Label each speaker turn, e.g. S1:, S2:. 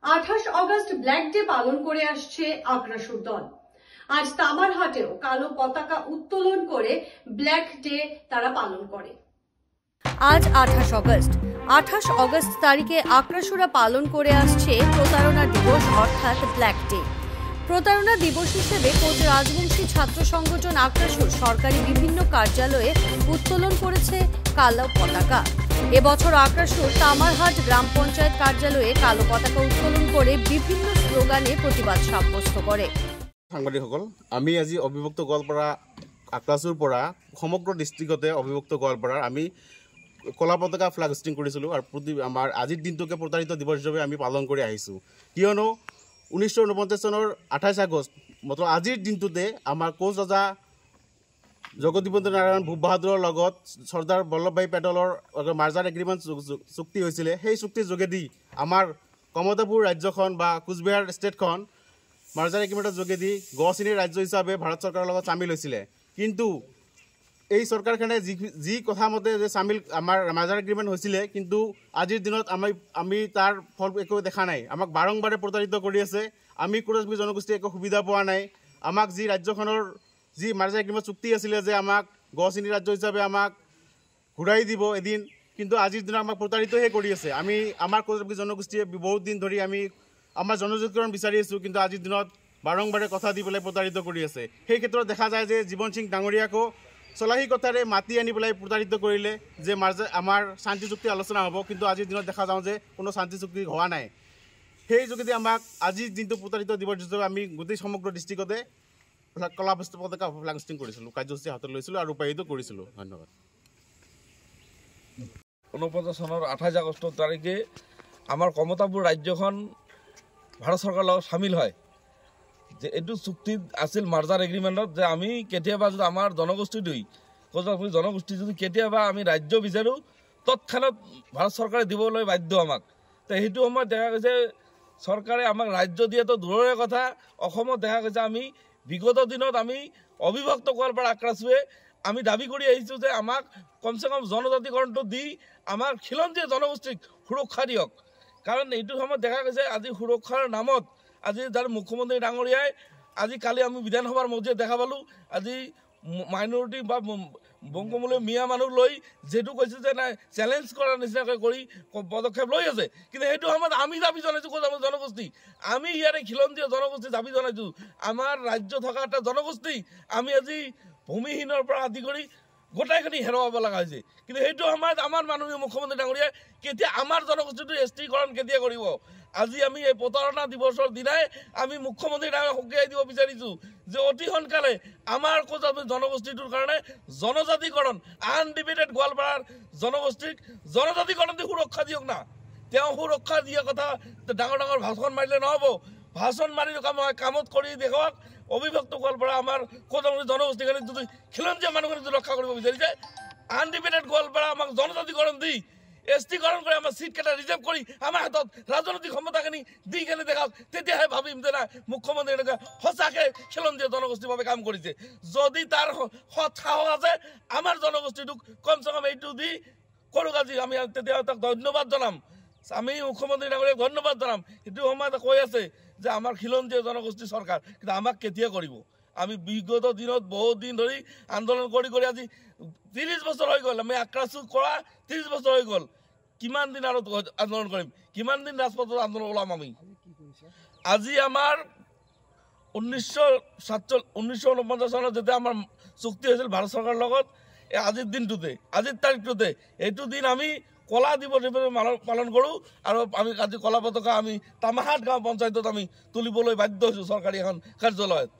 S1: 28 August black day পালন করে আসছে আগ্রাসুর দল। আজ তামারহাটেও কালো পতাকা উত্তোলন করে ব্ল্যাক ডে তারা পালন করে।
S2: আজ 28 অগস্ট তারিখে আগ্রাসুরা পালন করে আসছে প্রতারণা দিবস অর্থাৎ ব্ল্যাক ডে। প্রতারণা দিবস হিসেবে কোচ রাজবংশী ছাত্র সংগঠন আগ্রাসুর সরকারি বিভিন্ন কার্যালয়ে উত্তোলন করেছে কালো পতাকা। এবছর আগ্রাসুর তামারহাট গ্রাম পঞ্চায়েত কার্যালয়ে কালো পতাকা উত্তোলন করে বিভিন্ন স্লোগানে প্রতিবাদ সাব্যস্ত করে।
S3: সাংবাদিকসকল, আমি আজি অবিভক্ত গোৱালপাৰা আগ্ৰাসুৰ পৰা সমগ্ৰ ডিষ্ট্ৰিক্টতে অবিভক্ত গোৱালপাৰাৰ আমি কলা পতাকা ফ্লাগ হোষ্টিং কৰিছিলোঁ আৰু আমাৰ আজিৰ দিনটোকে প্ৰতাৰিত দিৱস হিচাপে আমি পালন কৰি আহিছোঁ। কিয়নো 1949 চনৰ 28 আগষ্ট মাত্ৰ আজিৰ দিনটোতে আমাৰ কোচ ৰজা জগদীপেন্দ্ৰ নাৰায়ণ ভূপ বাহাদুৰৰ লগত চৰ্দাৰ বল্লভভাই পেটেলৰ মাৰ্জাৰ এগ্ৰিমেণ্ট চুক্তি হৈছিলে। সেই চুক্তিৰ যোগেদি আমাৰ কমতাপুৰ ৰাজ্যখন বা কোচবিহাৰ ষ্টেটখন মাৰ্জাৰ এগ্ৰিমেণ্টৰ যোগেদি গ শ্ৰেণীৰ ৰাজ্য হিচাপে ভাৰত চৰকাৰৰ লগত চামিল হৈছিলে। কিন্তু এই চৰকাৰখনে যি কথা মতে যে চামিল আমাৰ মাৰ্জাৰ এগ্ৰিমেণ্ট হৈছিলে, কিন্তু আজিৰ দিনত আমি তাৰ ফল একো দেখা নাই। আমাক বাৰম্বাৰে প্ৰতাৰিত কৰি আছে। আমি কোচ জনগোষ্ঠীয়ে একো সুবিধা পোৱা নাই। আমাক যি ৰাজ্যখনৰ যি মাৰ্জাৰ এগ্ৰিমেণ্ট চুক্তি আছিলে যে আমাক গ শ্ৰেণীৰ ৰাজ্য হিচাপে আমাক ঘূৰাই দিব এদিন, কিন্তু আজিৰ দিনত আমাক প্ৰতাৰিতহে কৰি আছে। আমাৰ কোচ জনগোষ্ঠীয়ে বহুত দিন ধৰি আমি আমাৰ জনজাতিকৰণ বিচাৰি আছোঁ, কিন্তু আজিৰ দিনত বাৰম্বাৰে কথা দি পেলাই প্ৰতাৰিত কৰি আছে। সেই ক্ষেত্ৰত দেখা যায় যে জীৱন সিং ডাঙৰীয়াকো চলাহী কথাৰে মাতি আনি পেলাই প্ৰতাৰিত কৰিলে যে আমাৰ শান্তি চুক্তি আলোচনা হ'ব, কিন্তু আজিৰ দিনত দেখা যাওঁ যে কোনো শান্তি চুক্তি হোৱা নাই। সেই যোগেদি আমাক আজিৰ দিনটো প্ৰতাৰিত দিৱস হিচাপে আমি গোটেই সমগ্ৰ ডিষ্ট্ৰিক্টতে কলা পতাকা ফ্লাগ হোষ্টিং কৰিছিলোঁ, কাৰ্যসূচী হাতত লৈছিলোঁ আৰু ৰূপায়িত কৰিছিলোঁ। ধন্যবাদ।
S4: 49 চনৰ 28 আগষ্ট তাৰিখে আমাৰ কমতাপুৰ ৰাজ্যখন ভাৰত চৰকাৰৰ লগত চামিল হয়। যে এইটো চুক্তিত আছিল মাৰ্জাৰ এগ্ৰিমেণ্টত যে আমি কেতিয়াবা যদি আমাৰ জনগোষ্ঠী যদি কেতিয়াবা আমি ৰাজ্য বিচাৰোঁ তৎক্ষণাত ভাৰত চৰকাৰে দিবলৈ বাধ্য আমাক। তো সেইটো সময়ত দেখা গৈছে চৰকাৰে আমাক ৰাজ্য দিয়াটো দূৰৰে কথা, অসমত দেখা গৈছে আমি বিগত দিনত আমি অবিভক্ত গোৱালপাৰা আগ্ৰাসুৰে আমি দাবী কৰি আহিছোঁ যে আমাক কমচে কম জনজাতিকৰণটো দি আমাৰ খিলঞ্জীয়া জনগোষ্ঠীক সুৰক্ষা দিয়ক। কাৰণ এইটো সময়ত দেখা গৈছে আজি সুৰক্ষাৰ নামত আজি যাৰ মুখ্যমন্ত্ৰী ডাঙৰীয়াই কালি আমি বিধানসভাৰ মজিয়াত দেখা পালোঁ আজি মাইনৰিটি বা বংগমূলীয় মিয়া মানুহ লৈ যিটো কৈছে যে নাই চেলেঞ্জ কৰাৰ নিচিনাকৈ কৰি পদক্ষেপ লৈ আছে। কিন্তু সেইটো সময়ত আমি দাবী জনাইছোঁ ক'ত আমাৰ জনগোষ্ঠী, আমি ইয়াৰে খিলঞ্জীয়া জনগোষ্ঠী দাবী জনাইছোঁ আমাৰ ৰাজ্য থকা এটা জনগোষ্ঠী আমি আজি ভূমিহীনৰ পৰা আদি কৰি গোটাইখিনি হেৰুৱাব লগা হৈছে। কিন্তু সেইটো সময়ত আমাৰ মাননীয় মুখ্যমন্ত্ৰী ডাঙৰীয়াই কেতিয়া আমাৰ জনগোষ্ঠীটো এছটিকৰণ কেতিয়া কৰিব? আজি আমি এই প্ৰতাৰণা দিৱসৰ দিনাই আমি মুখ্যমন্ত্ৰী ডাঙৰীয়াক সকীয়াই দিব বিচাৰিছোঁ যে অতি সোনকালে আমাৰ কোচ জনগোষ্ঠীটোৰ কাৰণে জনজাতিকৰণ আনডিবেটেড গোৱালপাৰাৰ জনগোষ্ঠীক জনজাতিকৰণ দি সুৰক্ষা দিয়ক না। তেওঁ সুৰক্ষা দিয়া কথা ডাঙৰ ডাঙৰ ভাষণ মাৰিলে নহ'ব, ভাষণ মাৰি কামত কৰি দেখুৱাওক। অবিভক্ত গোৱালপাৰা আমাৰ কোচ জনগোষ্ঠীখিনি যদি খিলঞ্জীয়া মানুহখিনি যদি ৰক্ষা কৰিব বিচাৰিছে আনডিবেটেড গোৱালপাৰা আমাক জনজাতিকৰণ দি এছটিকৰণ কৰি আমাৰ চিটকেইটা ৰিজাৰ্ভ কৰি আমাৰ হাতত ৰাজনৈতিক ক্ষমতাখিনি দি কেনে দেখাওক, তেতিয়াহে ভাবিম যে নাই মুখ্যমন্ত্ৰী এনেকৈ সঁচাকৈ খিলঞ্জীয়া জনগোষ্ঠীৰ বাবে কাম কৰিছে। যদি তাৰ সৎ সাহস আছে আমাৰ জনগোষ্ঠীটোক কমচে কম এইটো দি কৰক। আজি আমি তেতিয়া তাক ধন্যবাদ জনাম, আমি মুখ্যমন্ত্ৰী ডাঙৰীয়াক ধন্যবাদ জনাম। সেইটো সময়ত কৈ আছে যে আমাৰ খিলঞ্জীয়া জনগোষ্ঠী চৰকাৰ, কিন্তু আমাক কেতিয়া কৰিব? আমি বিগত দিনত বহুত দিন ধৰি আন্দোলন কৰি আজি 30 বছৰ হৈ গ'ল। আমি আগ্ৰাসুৰ কৰা 30 বছৰ হৈ গ'ল। কিমান দিন আৰু আন্দোলন কৰিম? কিমান দিন ৰাজপথত আন্দোলন ওলাম আমি? আজি আমাৰ 1949 চনত যেতিয়া আমাৰ চুক্তি হৈছিল ভাৰত চৰকাৰৰ লগত, আজিৰ দিনটোতে আজিৰ তাৰিখটোতে এইটো দিন আমি কলা দিৱস হিচাপে পালন কৰোঁ। আৰু আমি আজি কলা পতাকা আমি তামাৰহাট গাঁও পঞ্চায়তত আমি তুলিবলৈ বাধ্য হৈছোঁ চৰকাৰী এখন কাৰ্যালয়ত।